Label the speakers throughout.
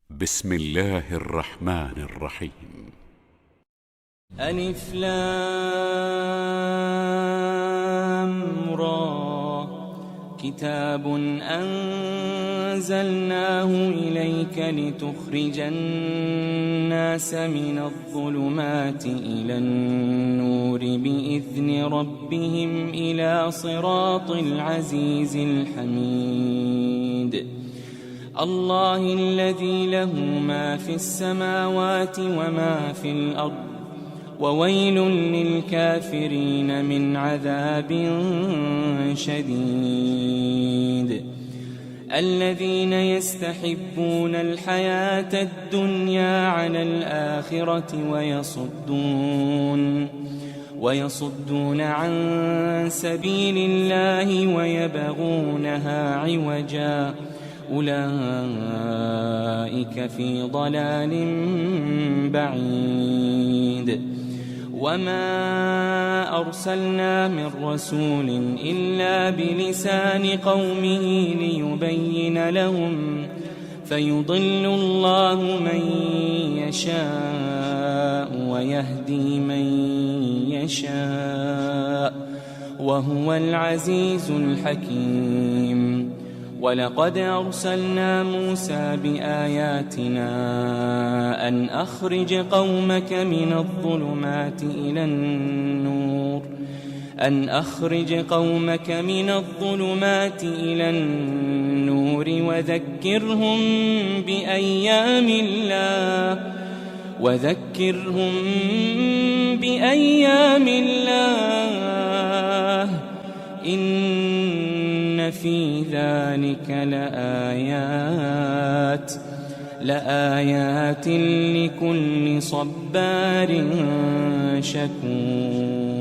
Speaker 1: بسم الله الرحمن الرحيم.
Speaker 2: ألف لام را كتاب أنزلناه إليك لتخرج الناس من الظلمات إلى النور بإذن ربهم إلى صراط العزيز الحميد. الله الذي له ما في السماوات وما في الأرض وويل للكافرين من عذاب شديد. الذين يستحبون الحياة الدنيا على الآخرة ويصدون عن سبيل الله ويبغونها عوجا أولئك في ضلال بعيد. وما أرسلنا من رسول إلا بلسان قومه ليبين لهم فيضل الله من يشاء ويهدي من يشاء وهو العزيز الحكيم. ولقد أرسلنا موسى بآياتنا أن أخرج قومك من الظلمات إلى النور وذكرهم بأيام الله إن في ذلك لآيات لكل صبار شكور.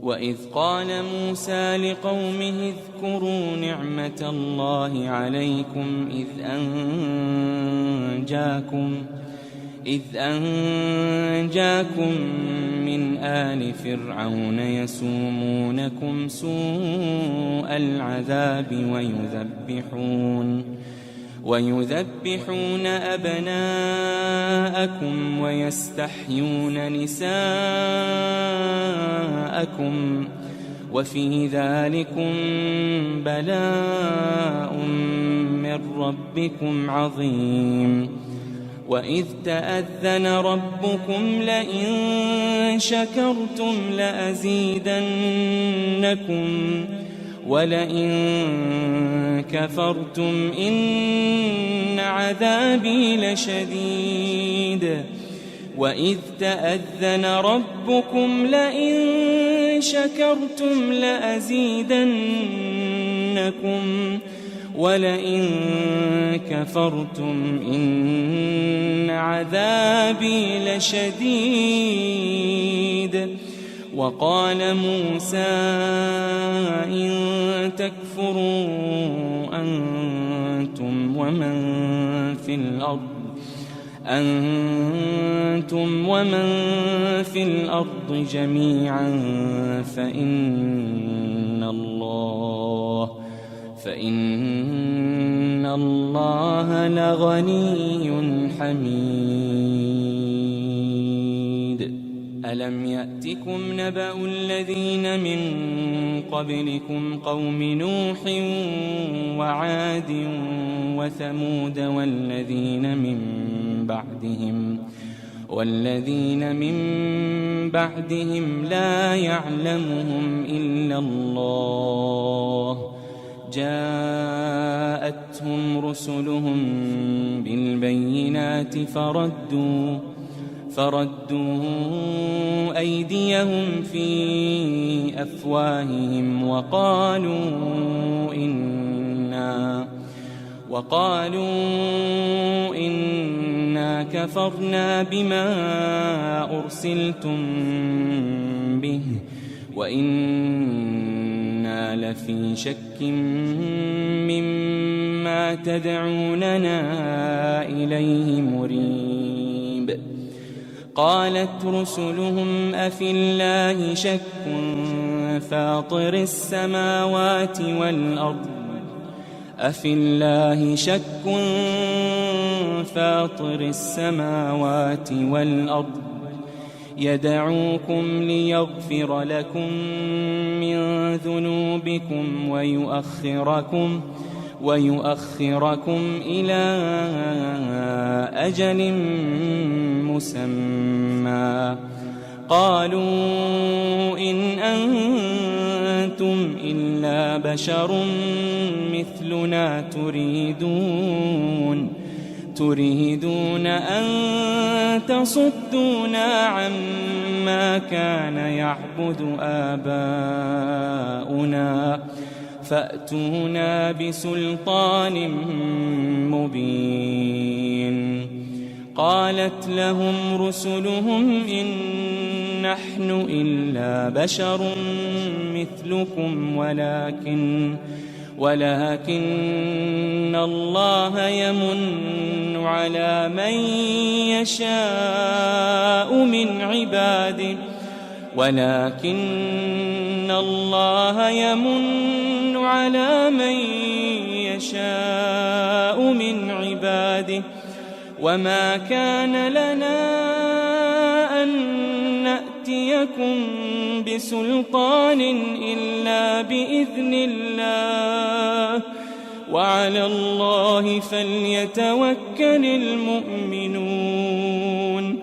Speaker 2: وإذ قال موسى لقومه اذكروا نعمة الله عليكم إذ أنجاكم من آل فرعون يسومونكم سوء العذاب ويذبحون أبناءكم ويستحيون نساءكم وفي ذلكم بلاء من ربكم عظيم. وإذ تأذن ربكم لئن شكرتم لأزيدنكم ولئن كفرتم إن عذابي لشديد. وإذ تأذن ربكم لئن شكرتم لأزيدنكم ولئن كفرتم إن عذابي لشديد. وقال موسى إن تكفروا أنتم ومن في الأرض جميعا فإن الله لغني حميد. ألم يأتكم نبأ الذين من قبلكم قوم نوح وعاد وثمود والذين من بعدهم لا يعلمهم إلا الله. جاءتهم رسلهم بالبينات فردوا أيديهم في أفواههم وقالوا إنا كفرنا بما أرسلتم به وإنا لفي شك مما تدعوننا إليه مريب. قالت رسلهم أفي الله شك فاطر السماوات والأرض أفي الله شك فاطر السماوات والأرض يدعوكم ليغفر لكم من ذنوبكم ويؤخركم إلى أجل مسمى. قالوا إن أنتم إلا بشر مثلنا تريدون أن تصدونا عما كان يعبد آباؤنا فأتونا بسلطان مبين. قالت لهم رسلهم إن نحن إلا بشر مثلكم ولكن الله يمن على من يشاء من عباده وما كان لنا أن نأتيكم بسلطان إلا بإذن الله وعلى الله فليتوكل المؤمنون.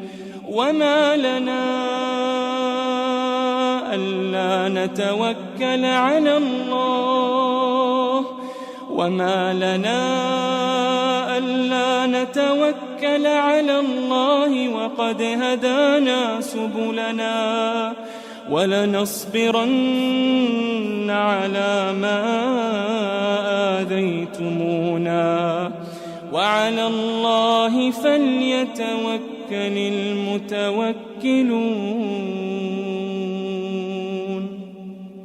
Speaker 2: وما لنا ألا نتوكل على الله وقد هدانا سبلنا ولنصبرن على ما آذيتمونا وعلى الله فليتوكل المتوكلون.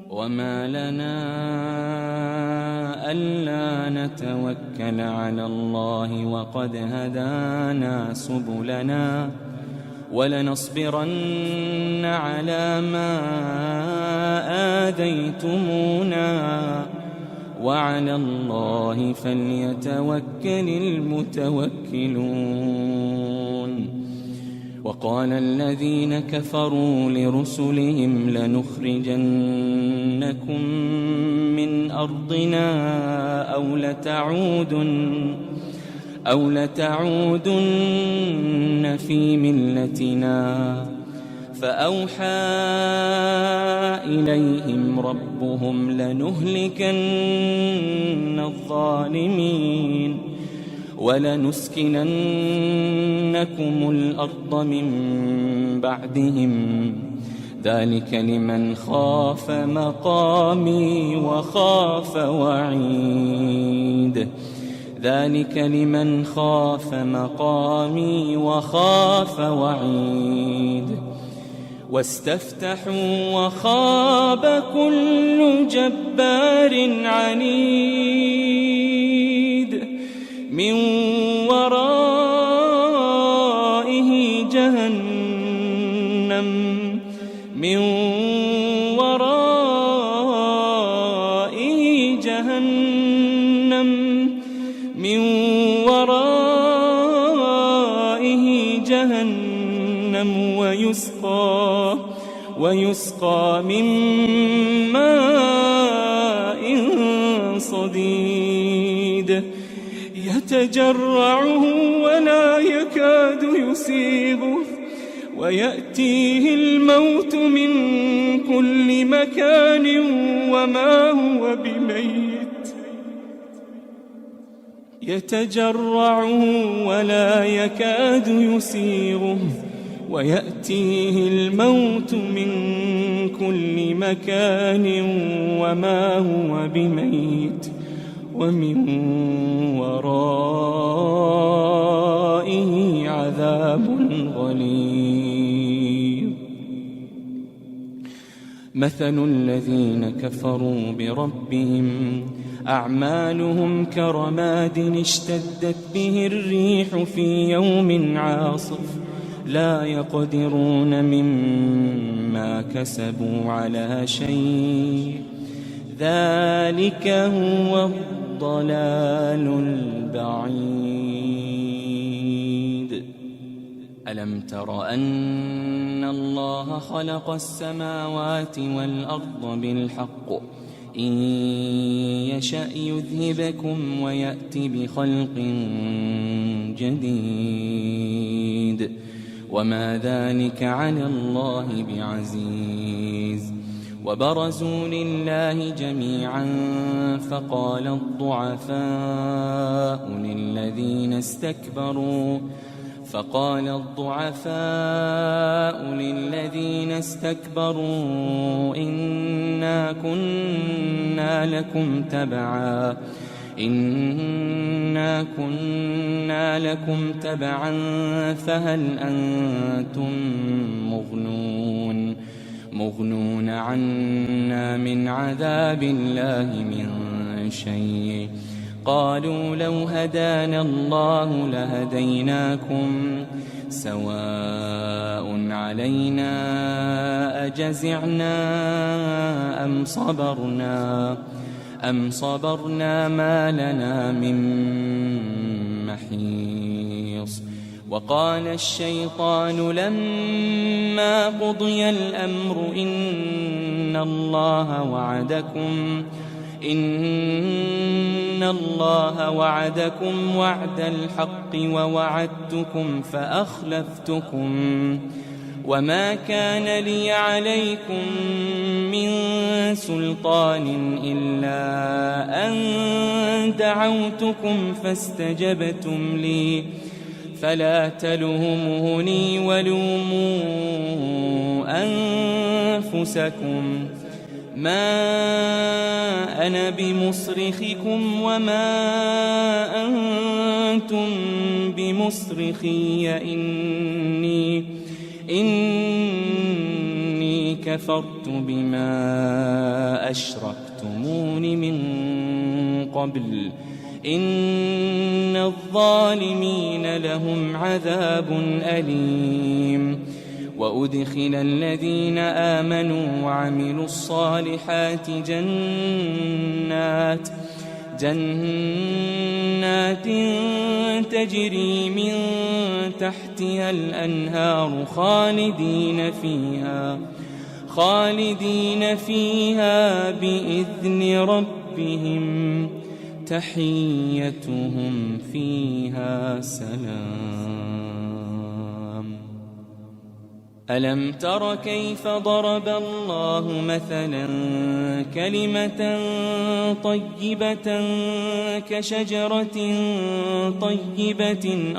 Speaker 2: وما لنا ألا نتوكل على الله وقد هدانا سبلنا ولنصبرن على ما آذيتمونا وعلى الله فليتوكل المتوكلون. وقال الذين كفروا لرسلهم لنخرجنكم من أرضنا أو لتعودن في ملتنا فأوحى إليهم ربهم لنهلكن الظالمين ولنسكننكم الأرض من بعدهم ذلك لمن خاف مقامي وخاف وعيد. واستفتحوا وخاب كل جبار عنيد من ورائه جهنم ويسقى من ماء صديد يتجرعه ولا يكاد يسيغه ويأتيه الموت من كل مكان وما هو بميت ولا يكاد يسيغه ويأتيه الموت من كل مكان وما هو بميت ومن ورائه عذاب غليظ. مثل الذين كفروا بربهم أعمالهم كرماد اشتدت به الريح في يوم عاصف لا يقدرون مما كسبوا على شيء ذلك هو الضلال البعيد ألم تر أن الله خلق السماوات والأرض بالحق إن يشأ يذهبكم ويأت بخلق جديد وما ذلك على الله بعزيز وبرزوا لله جميعا فقال الضعفاء للذين استكبروا إنا كنا لكم تبعا فهل أنتم مغنون عنا من عذاب الله من شيء قالوا لو هدانا الله لهديناكم سواء علينا أجزعنا أم صبرنا ما لنا من محيص وقال الشيطان لما قضي الأمر إن الله وعدكم وعد الحق ووعدتكم فأخلفتكم وما كان لي عليكم من سلطان إلا أن دعوتكم فاستجبتم لي فلا تلوموني ولوموا أنفسكم ما أنا بمصرخكم وما أنتم بمصرخي إني كفرت بما أشركتمون من قبل إن الظالمين لهم عذاب أليم وأدخل الذين آمنوا وعملوا الصالحات جنات تجري من تحتها الأنهار خالدين فيها بإذن ربهم تحيتهم فيها سلام ألم تر كيف ضرب الله مثلا كلمة طيبة كشجرة طيبة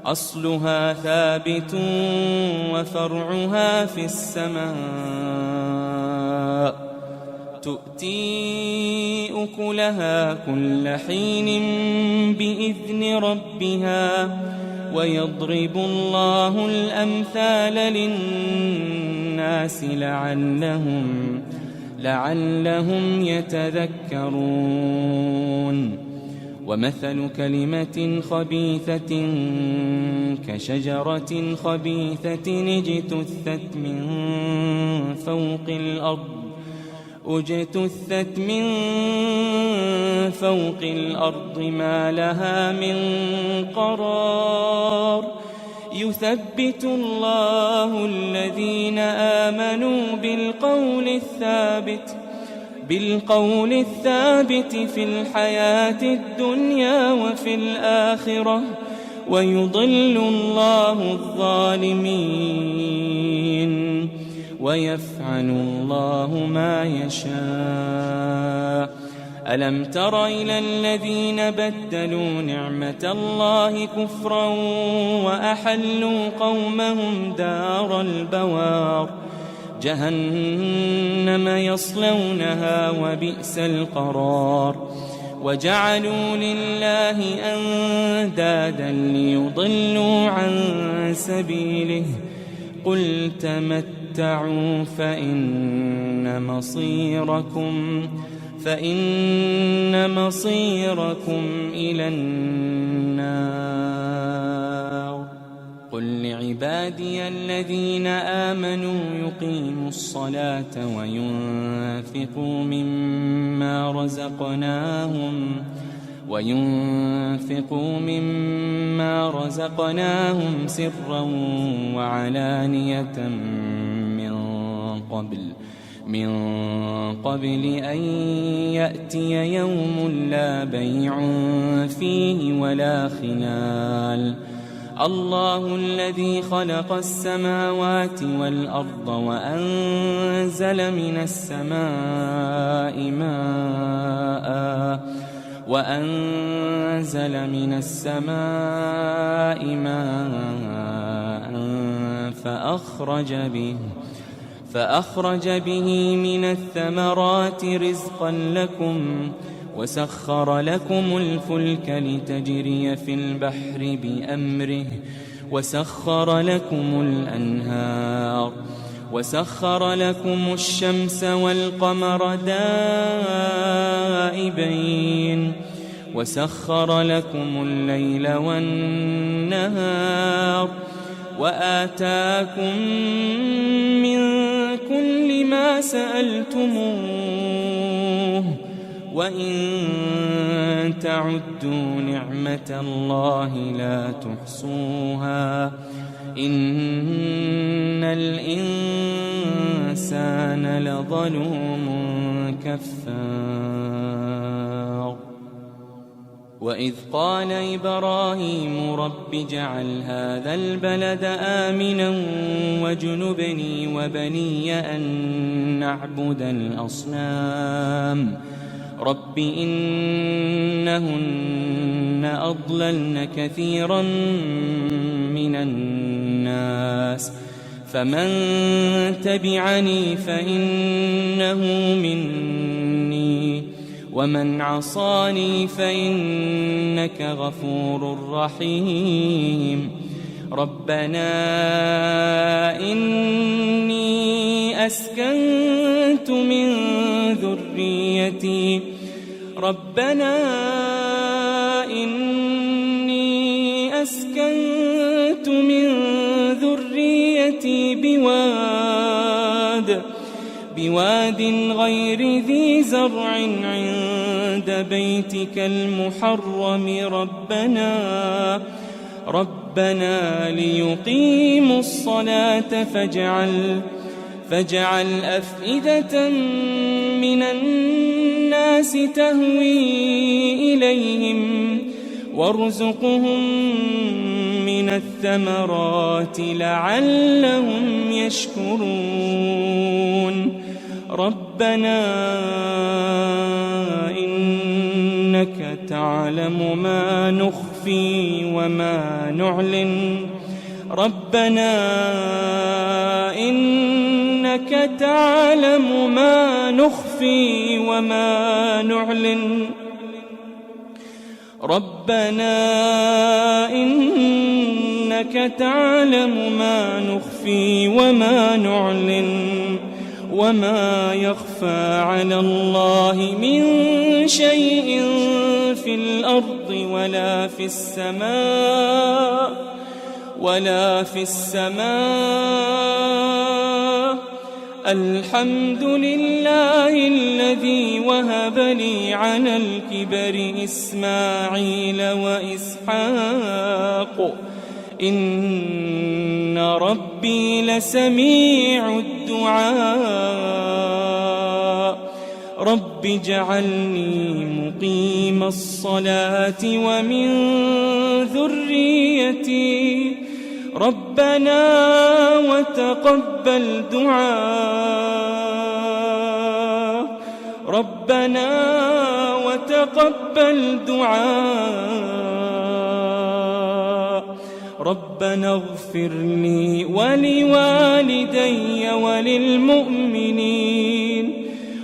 Speaker 2: أصلها ثابت وفرعها في السماء تؤتي أكلها كل حين بإذن ربها ويضرب الله الأمثال للناس لعلهم يتذكرون ومثل كلمة خبيثة كشجرة خبيثة اجتثت من فوق الأرض ما لها من قرار يثبت الله الذين آمنوا بالقول الثابت في الحياة الدنيا وفي الآخرة ويضل الله الظالمين ويفعل الله ما يشاء ألم تر إلى الذين بدلوا نعمة الله كفرا وأحلوا قومهم دار البوار جهنم يصلونها وبئس القرار وجعلوا لله أندادا ليضلوا عن سبيله قل تمتعوا فإن مصيركم إلى النار قل عبادي الذين آمنوا يقيموا الصلاة وينفقوا مما رزقناهم سرا وعلانية من قبل أن يأتي يوم لا بيع فيه ولا خلال الله الذي خلق السماوات والأرض وأنزل من السماء ماء فأخرج به من الثمرات رزقا لكم وسخر لكم الفلك لتجري في البحر بأمره وسخر لكم الأنهار وسخر لكم الشمس والقمر دائبين وسخر لكم الليل والنهار وآتاكم من كل ما سألتموه وإن تعدوا نعمة الله لا تحصوها إن الإنسان لظلوم كفار وإذ قال إبراهيم رب اجعل هذا البلد آمنا واجنبني وبني أن نعبد الأصنام رب إنهن أضللن كثيرا من الناس فمن تبعني فإنه مني ومن عصاني فإنك غفور رحيم ربنا إني أسكنت من ذريتي بواد غير ذي زرع عند بيتك المحرم ربنا ليقيموا الصلاة فاجعل أفئدة من الناس تهوي إليهم وارزقهم من الثمرات لعلهم يشكرون ربنا إنك تعلم ما نخفي وما نعلن ربنا إنك تعلم ما نخفي وما نعلن ربنا إنك تعلم ما نخفي وما نعلن وما يخفى على الله من شيء في الأرض ولا في السماء الحمد لله الذي وهب لي على الكبر إسماعيل وإسحاق إن ربي لسميع الدعاء رب اجعلني مقيم الصلاة ومن ذريتي ربنا وتقبل دعاء ربنا اغفر لي ولوالدي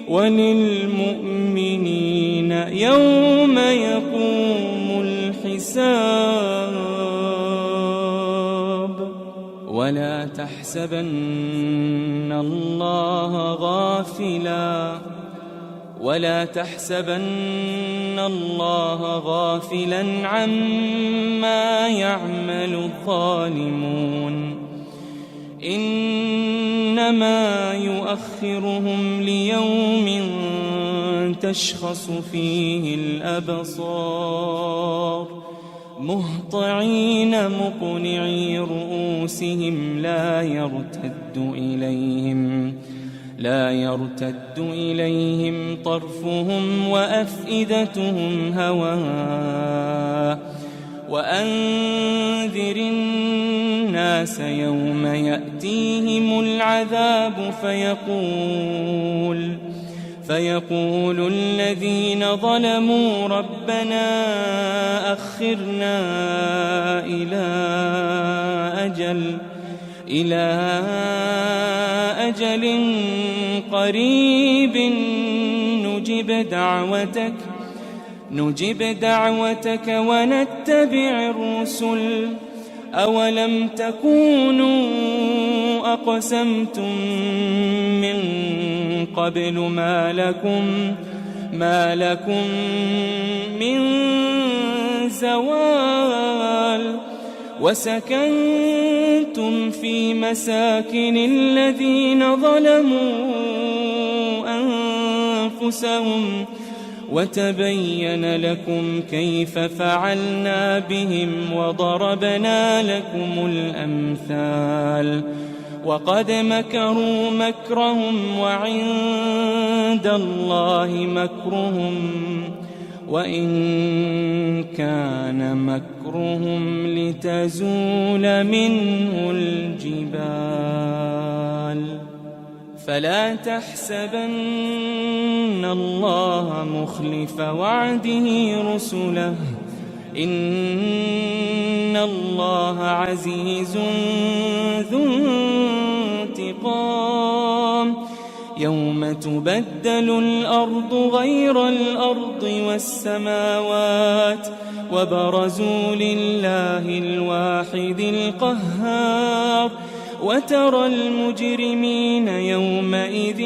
Speaker 2: وللمؤمنين يوم يقوم الحساب ولا تحسبن الله الله غافلا عما يعمل الظالمون إنما يؤخرهم ليوم تشخص فيه الأبصار مهطعين مقنعي رؤوسهم لا يرتد إليهم طرفهم وأفئدتهم هواء وأنذر الناس يوم يأتيهم العذاب فيقول الذين ظلموا ربنا أخرنا إلى أجل قريب نجب دعوتك ونتبع الرسل أولم تكونوا أقسمتم من قبل ما لكم من زوال وسكنتم في مساكن الذين ظلموا أنفسهم وتبين لكم كيف فعلنا بهم وضربنا لكم الأمثال وقد مكروا مكرهم وعند الله مكرهم وإن كان مكرهم لتزول منه الجبال فلا تحسبن الله مخلف وعده رسله إن الله عزيز ذو انتقام يوم تبدل الأرض غير الأرض والسماوات وبرزوا لله الواحد القهار وترى المجرمين يومئذ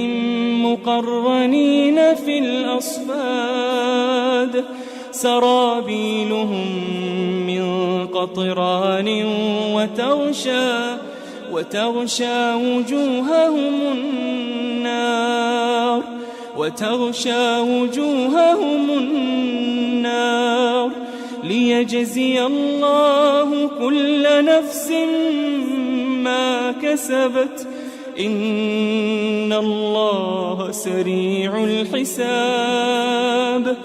Speaker 2: مقرنين في الأصفاد سرابيلهم من قطران وتغشى وجوههم النار ليجزي الله كل نفس ما كسبت إن الله سريع الحساب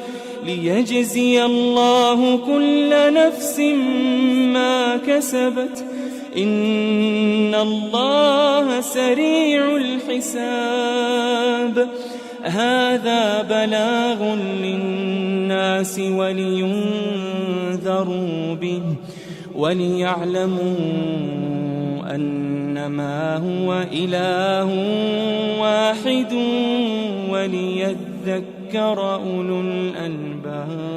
Speaker 2: ليجزي الله كل نفس ما كسبت إن الله سريع الحساب هذا بلاغ للناس ولينذروا به وليعلموا أنما هو إله واحد وليذكر أولو الألباب